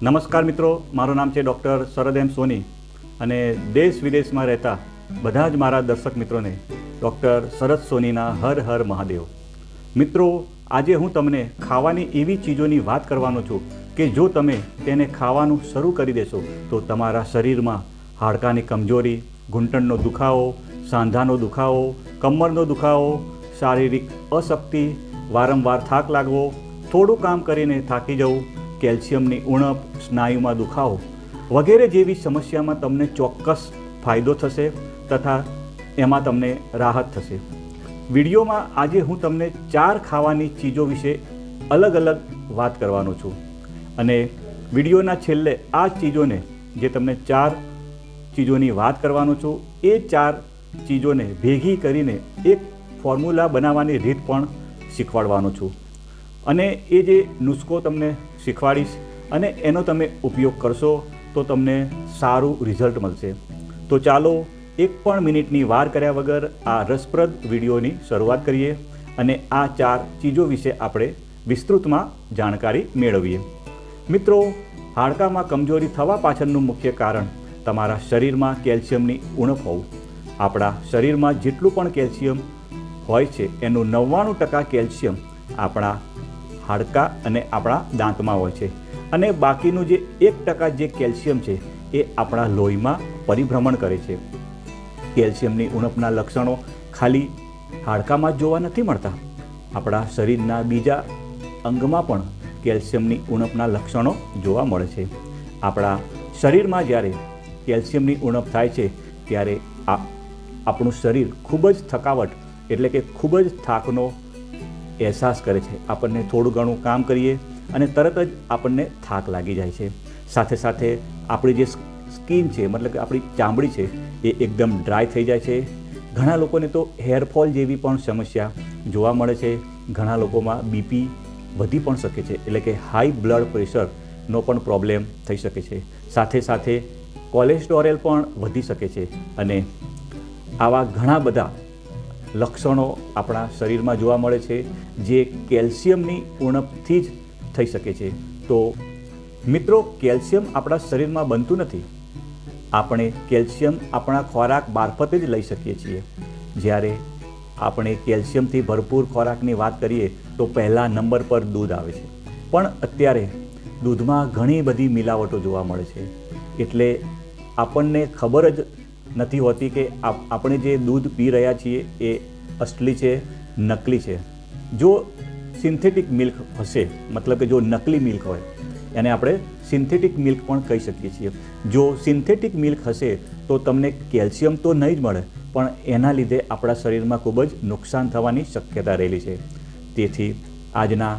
નમસ્કાર મિત્રો, મારું નામ છે ડૉક્ટર શરદ એમ સોની અને દેશ વિદેશમાં રહેતા બધા જ મારા દર્શક મિત્રોને ડૉક્ટર શરદ સોનીના હર હર મહાદેવ. મિત્રો, આજે હું તમને ખાવાની એવી ચીજોની વાત કરવાનો છું કે જો તમે તેને ખાવાનું શરૂ કરી દેશો તો તમારા શરીરમાં હાડકાની કમજોરી, ઘૂંટણનો દુખાવો, સાંધાનો દુખાવો, કમરનો દુખાવો, શારીરિક અશક્તિ, વારંવાર થાક લાગવો, થોડું કામ કરીને થાકી જવું, કેલ્શિયમની ઉણપ, સ્નાયુમાં દુખાવો વગેરે જેવી સમસ્યામાં તમને ચોક્કસ ફાયદો થશે તથા એમાં તમને રાહત થશે. વિડીયોમાં આજે હું તમને 4 ખાવાની ચીજો વિશે અલગ અલગ વાત કરવાનો છું અને વિડીયોના છેલ્લે આ ચીજોને, જે તમને 4 ચીજોની વાત કરવાનો છું, એ 4 ચીજોને ભેગી કરીને એક ફોર્મ્યુલા બનાવવાની રીત પણ શીખવાડવાનો છું અને એ જે નુસ્ખો તમને શીખવાડીશ અને એનો તમે ઉપયોગ કરશો તો તમને સારું રિઝલ્ટ મળશે. તો ચાલો એક પણ મિનિટની વાર કર્યા વગર આ રસપ્રદ વિડીયોની શરૂઆત કરીએ અને આ 4 ચીજો વિશે આપણે વિસ્તૃતમાં જાણકારી મેળવીએ. મિત્રો, હાડકામાં કમજોરી થવા પાછળનું મુખ્ય કારણ તમારા શરીરમાં કેલ્શિયમની ઉણપ હોવું. આપણા શરીરમાં જેટલું પણ કેલ્શિયમ હોય છે એનું 99% કેલ્શિયમ આપણા હાડકાં અને આપણા દાંતમાં હોય છે અને બાકીનું જે 1% જે કેલ્શિયમ છે એ આપણા લોહીમાં પરિભ્રમણ કરે છે. કેલ્શિયમની ઉણપના લક્ષણો ખાલી હાડકામાં જ જોવા નથી મળતા, આપણા શરીરના બીજા અંગમાં પણ કેલ્શિયમની ઉણપના લક્ષણો જોવા મળે છે. આપણા શરીરમાં જ્યારે કેલ્શિયમની ઉણપ થાય છે ત્યારે આપણું શરીર ખૂબ જ થકાવટ એટલે કે ખૂબ જ થાકનો અહેસાસ કરે છે. આપણને થોડું ઘણું કામ કરીએ અને તરત જ આપણને થાક લાગી જાય છે. સાથે સાથે આપણી જે સ્કિન છે, મતલબ કે આપણી ચામડી છે, એ એકદમ ડ્રાય થઈ જાય છે. ઘણા લોકોને તો હેરફોલ જેવી પણ સમસ્યા જોવા મળે છે. ઘણા લોકોમાં બીપી વધી પણ શકે છે, એટલે કે હાઈ બ્લડ પ્રેશરનો પણ પ્રોબ્લેમ થઈ શકે છે. સાથે સાથે કોલેસ્ટેરોલ પણ વધી શકે છે અને આવા ઘણા બધા લક્ષણો આપણા શરીરમાં જોવા મળે છે જે કેલ્શિયમની ઉણપથી જ થઈ શકે છે. તો મિત્રો, કેલ્શિયમ આપણા શરીરમાં બનતું નથી. આપણે કેલ્શિયમ આપણા ખોરાક મારફતે જ લઈ શકીએ છીએ. જ્યારે આપણે કેલ્શિયમથી ભરપૂર ખોરાકની વાત કરીએ તો પહેલા નંબર પર દૂધ આવે છે. પણ અત્યારે દૂધમાં ઘણી બધી મિલાવટો જોવા મળે છે, એટલે આપણને ખબર જ નથી હોતી કે આપણે જે દૂધ પી રહ્યા છીએ એ અસલી છે, નકલી છે. જો સિન્થેટિક મિલ્ક હશે, મતલબ કે જો નકલી મિલ્ક હોય એને આપણે સિન્થેટિક મિલ્ક પણ કહી શકીએ છીએ. જો સિન્થેટિક મિલ્ક હશે તો તમને કેલ્શિયમ તો નહીં જ મળે, પણ એના લીધે આપણા શરીરમાં ખૂબ જ નુકસાન થવાની શક્યતા રહેલી છે. તેથી આજના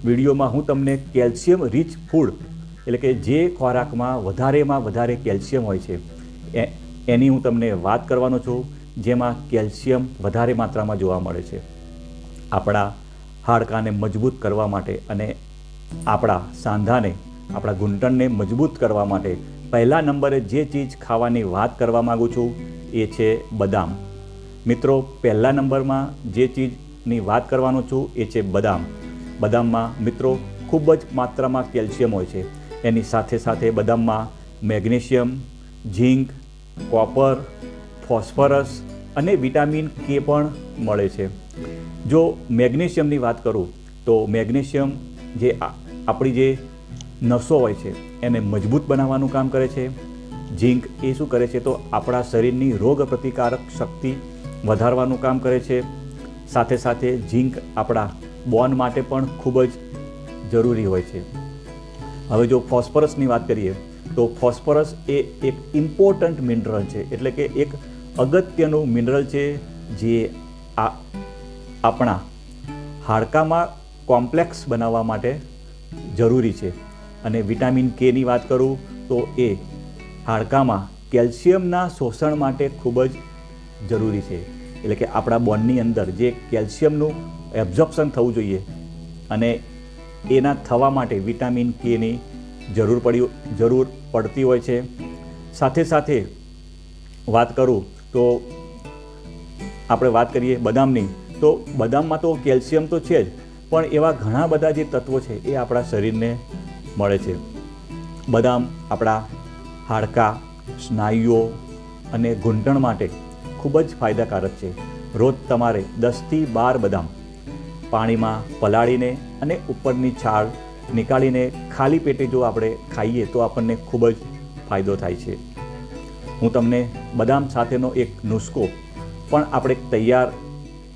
વિડીયોમાં હું તમને કેલ્શિયમ રીચ ફૂડ, એટલે કે જે ખોરાકમાં વધારે કેલ્શિયમ હોય છે એની હું તમને વાત કરવાનો છું, જેમાં કેલ્શિયમ વધારે માત્રામાં જોવા મળે છે. આપણા હાડકાને મજબૂત કરવા માટે અને આપણા સાંધાને, આપણા ઘૂંટણને મજબૂત કરવા માટે પહેલા નંબરે જે ચીજ ખાવાની વાત કરવા માગું છું એ છે બદામ. મિત્રો, પહેલા નંબરમાં જે ચીજની વાત કરવાનો છું એ છે બદામ. બદામમાં મિત્રો ખૂબ જ માત્રામાં કેલ્શિયમ હોય છે. એની સાથે સાથે બદામમાં મેગ્નેશિયમ, ઝીંક, કોપર, ફોસ્ફરસ અને વિટામિન કે પણ મળે છે. જો મેગ્નેશિયમની વાત કરું તો મેગ્નેશિયમ જે આપણી જે નસો હોય છે એને મજબૂત બનાવવાનું કામ કરે છે. ઝીંક એ શું કરે છે તો આપણા શરીરની રોગ પ્રતિકારક શક્તિ વધારવાનું કામ કરે છે. સાથે સાથે ઝીંક આપણા બોન માટે પણ ખૂબ જ જરૂરી હોય છે. હવે જો ફોસ્ફરસની વાત કરીએ તો ફોસ્ફરસ એ એક ઇમ્પોર્ટન્ટ મિનરલ છે, એટલે કે એક અગત્યનું મિનરલ છે જે આપણા હાડકામાં કોમ્પ્લેક્સ બનાવવા માટે જરૂરી છે. અને વિટામિન કેની વાત કરું તો એ હાડકામાં કેલ્શિયમના શોષણ માટે ખૂબ જ જરૂરી છે. એટલે કે આપણા બોનની અંદર જે કેલ્શિયમનું એબ્ઝોર્પ્શન થવું જોઈએ અને એના થવા માટે વિટામિન કેની જરૂર પડતી હોય છે. સાથે સાથે વાત કરું તો આપણે વાત કરીએ બદામની, તો બદામમાં તો કેલ્શિયમ તો છે જ, પણ એવા ઘણા બધા જે તત્વો છે એ આપણા શરીરને મળે છે. બદામ આપણા હાડકાં, સ્નાયુઓ અને ઘૂંટણ માટે ખૂબ જ ફાયદાકારક છે. રોજ તમારે 10થી 12 બદામ પાણીમાં પલાળીને અને ઉપરની છાલ નીકાળીને ખાલી પેટે જો આપણે ખાઈએ તો આપણને ખૂબ જ ફાયદો થાય છે. હું તમને બદામ સાથેનો એક નુસ્ખો પણ આપણે તૈયાર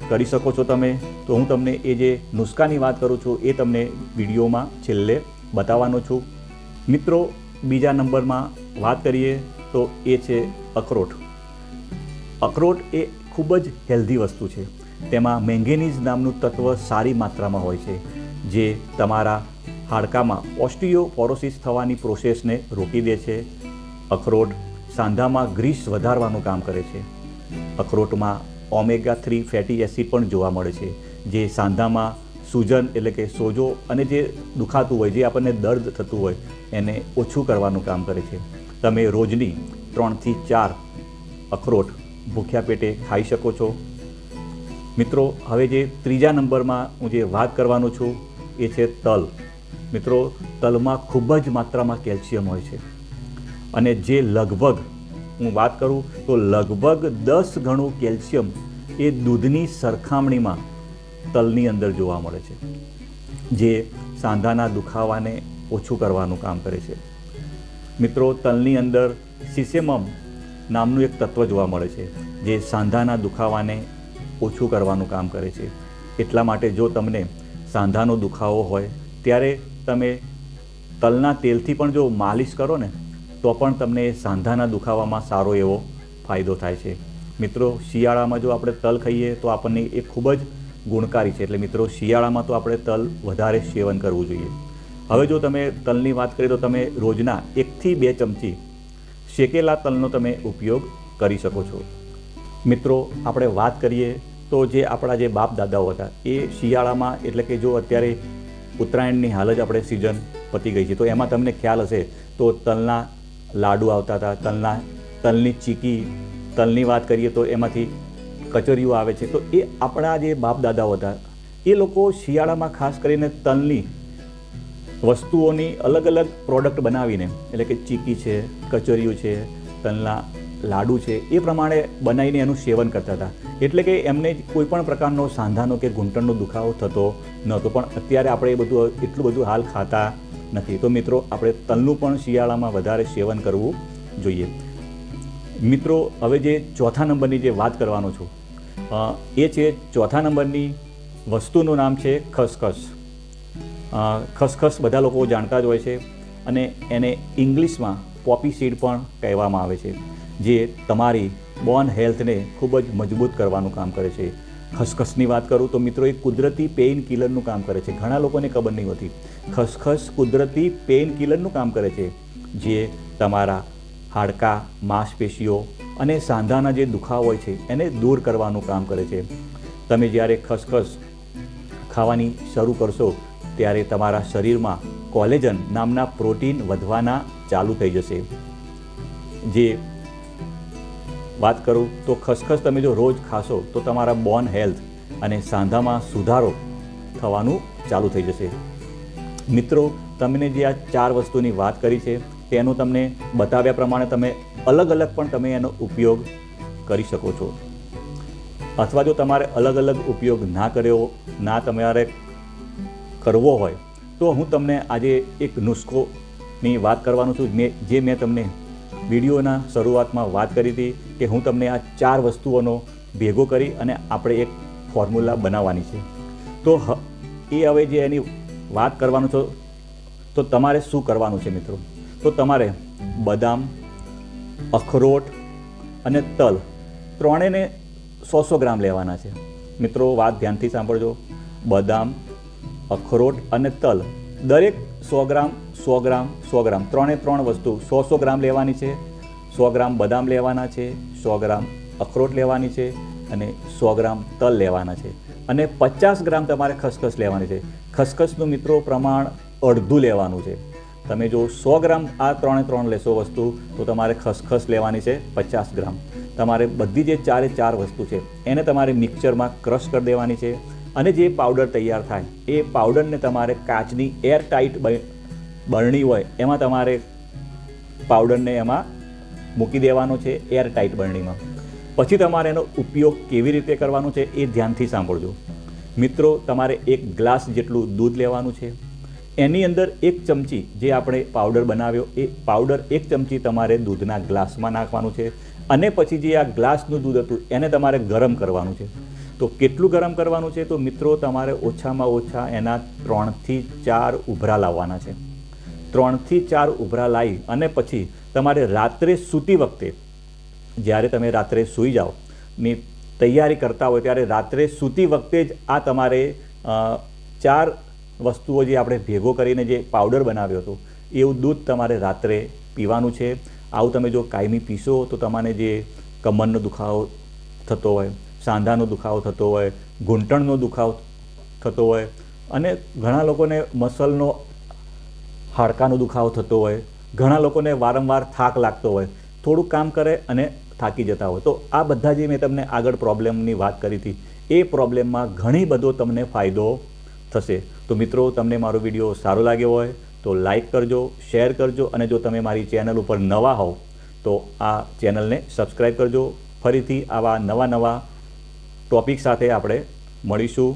કરી શકો છો તમે. તો હું તમને એ જે નુસ્ખાની વાત કરું છું એ તમને વિડીયોમાં છેલ્લે બતાવવાનો છું. મિત્રો, બીજા નંબરમાં વાત કરીએ તો એ છે અખરોટ. અખરોટ એ ખૂબ જ હેલ્ધી વસ્તુ છે. તેમાં મેંગેનીઝ નામનું તત્વ સારી માત્રામાં હોય છે, જે તમારા હાડકામાં ઓસ્ટિયોપોરોસિસ થવાની પ્રોસેસને રોકી દે છે. અખરોટ સાંધામાં ગ્રીસ વધારવાનું કામ કરે છે. અખરોટમાં ઓમેગા-3 ફેટી એસિડ પણ જોવા મળે છે, જે સાંધામાં સૂજન એટલે કે સોજો અને જે દુખાતું હોય, જે આપણને દર્દ થતું હોય એને ઓછું કરવાનું કામ કરે છે. તમે રોજની 3થી 4 અખરોટ ભૂખ્યા પેટે ખાઈ શકો છો. મિત્રો, હવે જે ત્રીજા નંબરમાં હું જે વાત કરવાનો છું એ છે તલ. મિત્રો, તલમાં ખૂબ જ માત્રામાં કેલ્શિયમ હોય છે અને જે લગભગ હું વાત કરું તો લગભગ 10 ગણું કેલ્શિયમ એ દૂધની સરખામણીમાં તલની અંદર જોવા મળે છે, જે સાંધાના દુખાવાને ઓછું કરવાનું કામ કરે છે. મિત્રો, તલની અંદર સિસેમમ નામનું એક તત્વ જોવા મળે છે, જે સાંધાના દુખાવાને ઓછું કરવાનું કામ કરે છે. એટલા માટે જો તમને સાંધાનો દુખાવો હોય ત્યારે તમે તલના તેલથી પણ જો માલિશ કરો ને તો પણ તમને સાંધાના દુખાવામાં સારો એવો ફાયદો થાય છે. મિત્રો, શિયાળામાં જો આપણે તલ ખાઈએ તો આપણને એ ખૂબ જ ગુણકારી છે. એટલે મિત્રો, શિયાળામાં તો આપણે તલ વધારે સેવન કરવું જોઈએ. હવે જો તમે તલની વાત કરીએ તો તમે રોજના 1 થી 2 ચમચી શેકેલા તલનો તમે ઉપયોગ કરી શકો છો. મિત્રો, આપણે વાત કરીએ તો જે આપણા જે બાપ દાદાઓ હતા એ શિયાળામાં, એટલે કે જો અત્યારે ઉત્તરાયણની હાલ જ આપણે સિઝન પતી ગઈ છે તો એમાં તમને ખ્યાલ હશે તો તલના લાડુ આવતા હતા, તલની ચીકી, તલની વાત કરીએ તો એમાંથી કચોરીઓ આવે છે. તો એ આપણા જે બાપ દાદાઓ હતા એ લોકો શિયાળામાં ખાસ કરીને તલની વસ્તુઓની અલગ અલગ પ્રોડક્ટ બનાવીને, એટલે કે ચીકી છે, કચોરીઓ છે, તલના લાડુ છે, એ પ્રમાણે બનાવીને એનું સેવન કરતા હતા. એટલે કે એમને કોઈ પણ પ્રકારનો સાંધાનો કે ઘૂંટણનો દુખાવો થતો નહોતો. પણ અત્યારે આપણે એ બધું એટલું બધું હાલ ખાતા નથી. તો મિત્રો, આપણે તલનું પણ શિયાળામાં વધારે સેવન કરવું જોઈએ. મિત્રો, હવે જે ચોથા નંબરની જે વાત કરવાનો છું એ છે ચોથા નંબરની વસ્તુનું નામ છે ખસખસ. ખસખસ બધા લોકો જાણતા જ હોય છે અને એને ઇંગ્લિશમાં પોપી સીડ પણ કહેવામાં આવે છે, જે તમારી બોન હેલ્થને ખૂબ જ મજબૂત કરવાનું કામ કરે છે. ખસખસની વાત કરું તો મિત્રો, એ કુદરતી પેઇન કિલરનું કામ કરે છે. ઘણા લોકોને ખબર નહીં હોતી. ખસખસ કુદરતી પેઇન કિલરનું કામ કરે છે, જે તમારા હાડકાં, માંસપેશીઓ અને સાંધાના જે દુખાવો હોય છે એને દૂર કરવાનું કામ કરે છે. તમે જ્યારે ખસખસ ખાવાની શરૂ કરશો ત્યારે તમારા શરીરમાં કોલેજન નામના પ્રોટીન વધવાના ચાલુ થઈ જશે. જે વાત કરું તો ખસખસ તમે જો રોજ ખાશો તો તમારા બોન હેલ્થ અને સાંધામાં સુધારો થવાનું ચાલુ થઈ જશે. મિત્રો, તમને જે આ 4 વસ્તુની વાત કરી છે તેનું તમને બતાવ્યા પ્રમાણે તમે અલગ અલગ પણ તમે એનો ઉપયોગ કરી શકો છો. અથવા જો તમારે અલગ અલગ ઉપયોગ ના તમારે કરવો હોય તો હું તમને આજે એક નુસ્ખોની વાત કરવાનું છું, જે મેં તમને વિડીયોના શરૂઆતમાં વાત કરી હતી કે હું તમને આ 4 વસ્તુઓનો ભેગો કરી અને આપણે એક ફોર્મ્યુલા બનાવવાની છે. તો એ હવે જે એની વાત કરવાનું છે તો તમારે શું કરવાનું છે મિત્રો? તો તમારે બદામ, અખરોટ અને તલ ત્રણેયને 100 ગ્રામ લેવાના છે. મિત્રો, વાત ધ્યાનથી સાંભળજો. બદામ, અખરોટ અને તલ દરેક 100 ગ્રામ 100 ગ્રામ 100 ગ્રામ ત્રણે વસ્તુ 100 ગ્રામ લેવાની છે. 100 ગ્રામ બદામ લેવાના છે, 100 ગ્રામ અખરોટ લેવાની છે અને 100 ગ્રામ તલ લેવાના છે અને 50 ગ્રામ તમારે ખસખસ લેવાની છે. ખસખસનું મિત્રો પ્રમાણ અડધું લેવાનું છે. તમે જો 100 ગ્રામ આ ત્રણે લેશો વસ્તુ તો તમારે ખસખસ લેવાની છે 50 ગ્રામ. તમારે બધી જે 4 વસ્તુ છે એને તમારે મિક્સરમાં ક્રશ કરી દેવાની છે અને જે પાવડર તૈયાર થાય એ પાવડરને તમારે કાચની એર ટાઈટ બરણી હોય એમાં તમારે પાવડરને એમાં મૂકી દેવાનો છે એર ટાઈટ બરણીમાં. પછી તમારે એનો ઉપયોગ કેવી રીતે કરવાનો છે એ ધ્યાનથી સાંભળજો. મિત્રો, તમારે 1 ગ્લાસ જેટલું દૂધ લેવાનું છે. એની અંદર 1 ચમચી જે આપણે પાવડર બનાવ્યો એ પાવડર 1 ચમચી તમારે દૂધના ગ્લાસમાં નાખવાનું છે. અને પછી જે આ ગ્લાસનું દૂધ હતું એને તમારે ગરમ કરવાનું છે. તો કેટલું ગરમ કરવાનું છે? તો મિત્રો, તમારે ઓછામાં ઓછા એના 3 થી 4 ઉભરા લાવવાના છે. 3 થી 4 ઉભરા લાવી અને પછી તમારે રાત્રે સૂતી વખતે, જ્યારે તમે રાત્રે સૂઈ જાઓ ની તૈયારી કરતા હોય ત્યારે રાત્રે સૂતી વખતે જ આ તમારે 4 વસ્તુઓ જે આપણે ભેગો કરીને જે પાવડર બનાવ્યો હતો એવું દૂધ તમારે રાત્રે પીવાનું છે. આવું તમે જો કાયમી પીશો તો તમને જે કમરનો દુખાવો થતો હોય, સાંધાનો દુખાવો થતો હોય, ઘૂંટણનો દુખાવો થતો હોય અને ઘણા લોકોને મસલનો હાડકાનો દુખાવો થતો હોય, ઘણા લોકોને વારંવાર થાક લાગતો હોય, થોડું કામ કરે અને થાકી જતા હોય, તો આ બધા જે મેં તમને આગળ પ્રોબ્લેમની વાત કરી હતી એ પ્રોબ્લેમમાં ઘણી બધો તમને ફાયદો થશે. તો મિત્રો, તમને મારો વિડીયો સારો લાગ્યો હોય તો લાઈક કરજો, શેર કરજો અને જો તમે મારી ચેનલ ઉપર નવા હોવ તો આ ચેનલને સબસ્ક્રાઈબ કરજો. ફરીથી આવા નવા ટોપિક સાથે આપણે મળીશું.